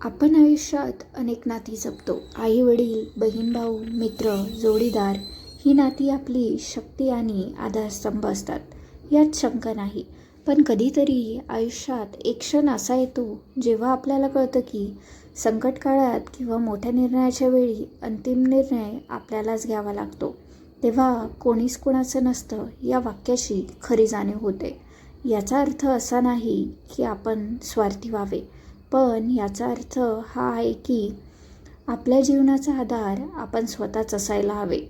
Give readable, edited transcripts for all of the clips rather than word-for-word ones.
आपण आयुष्यात अनेक नाती जपतो. आई वडील, बहीण भाऊ, मित्र, जोडीदार ही नाती आपली शक्ती आणि आधारस्तंभ असतात, यात शंका नाही. पण कधीतरी आयुष्यात एक क्षण असा येतो जेव्हा आपल्याला कळतं की संकट काळात किंवा मोठ्या निर्णयाच्या वेळी अंतिम निर्णय आपल्यालाच घ्यावा लागतो. तेव्हा कोणीच कोणाचं नसतं या वाक्याची खरी जाणीव होते. याचा अर्थ असा नाही की आपण स्वार्थी व्हावे, पण याचा अर्थ हा आहे की आपल्या जीवनाचा आधार आपण स्वतःच असायला हवे.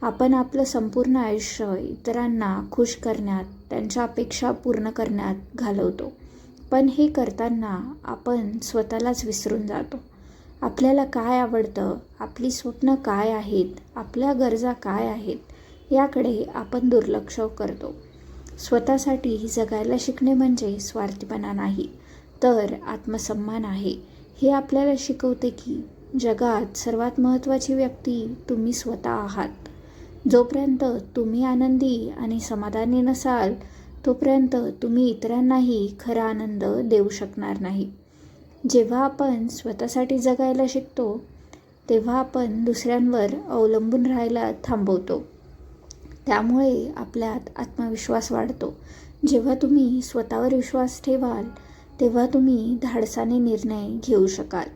आपण आपलं संपूर्ण आयुष्य इतरांना खुश करण्यात, त्यांच्या अपेक्षा पूर्ण करण्यात घालवतो. पण हे करताना आपण स्वतःलाच विसरून जातो. आपल्याला काय आवडतं, आपली स्वप्न काय आहेत, आपल्या गरजा काय आहेत याकडे आपण दुर्लक्ष करतो. स्वतःसाठी जगायला शिकणे म्हणजे स्वार्थीपणा नाही, तर आत्मसन्मान आहे. हे आपल्याला शिकवते की जगात सर्वात महत्त्वाची व्यक्ती तुम्ही स्वतः आहात. जोपर्यंत तुम्ही आनंदी आणि समाधानी नसाल, तोपर्यंत तुम्ही इतरांनाही खरा आनंद देऊ शकणार नाही. जेव्हा आपण स्वतःसाठी जगायला शिकतो, तेव्हा आपण दुसऱ्यांवर अवलंबून राहायला थांबवतो. त्यामुळे आपल्यात आत्मविश्वास वाढतो. जेव्हा तुम्ही स्वतःवर विश्वास ठेवाल, तेव्हा तुम्ही धाडसाने निर्णय घेऊ शकाल.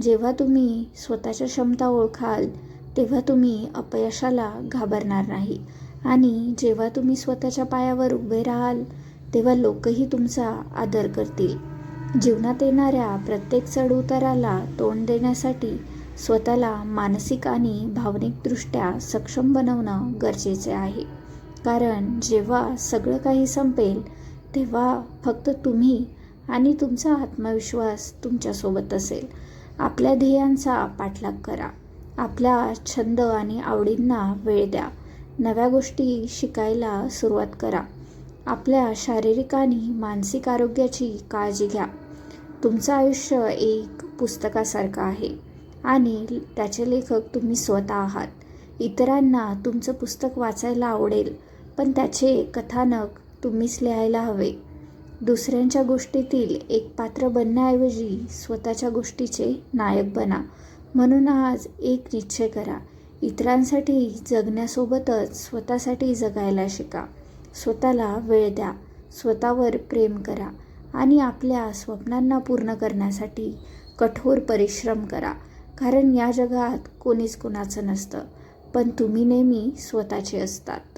जेव्हा तुम्ही स्वतःच्या क्षमता ओळखाल, तेव्हा तुम्ही अपयशाला घाबरणार नाही. आणि जेव्हा तुम्ही स्वतःच्या पायावर उभे राहाल, तेव्हा लोकही तुमचा आदर करतील. जीवनात येणाऱ्या प्रत्येक चढउताराला तोंड देण्यासाठी स्वतःला मानसिक आणि भावनिकदृष्ट्या सक्षम बनवणं गरजेचे आहे. कारण जेव्हा सगळं काही संपेल, तेव्हा फक्त तुम्ही आणि तुमचा आत्मविश्वास तुमच्यासोबत असेल. आपल्या ध्येयांचा पाठलाग करा. आपल्या छंद आणि आवडींना वेळ द्या. नव्या गोष्टी शिकायला सुरुवात करा. आपल्या शारीरिक आणि मानसिक आरोग्याची काळजी घ्या. तुमचं आयुष्य एक पुस्तकासारखं आहे आणि त्याचे लेखक तुम्ही स्वतः आहात. इतरांना तुमचं पुस्तक वाचायला आवडेल, पण त्याचे कथानक तुम्हीच लिहायला हवे. दुसऱ्यांच्या गोष्टीतील एक पात्र बनण्याऐवजी स्वतःच्या गोष्टीचे नायक बना. म्हणून आज एक निश्चय करा. इतरांसाठी जगण्यासोबतच स्वतःसाठी जगायला शिका. स्वतःला वेळ द्या, स्वतःवर प्रेम करा आणि आपल्या स्वप्नांना पूर्ण करण्यासाठी कठोर परिश्रम करा. कारण या जगात कोणीच कुणाचं नसतं, पण तुम्ही नेहमी स्वतःचे असतात.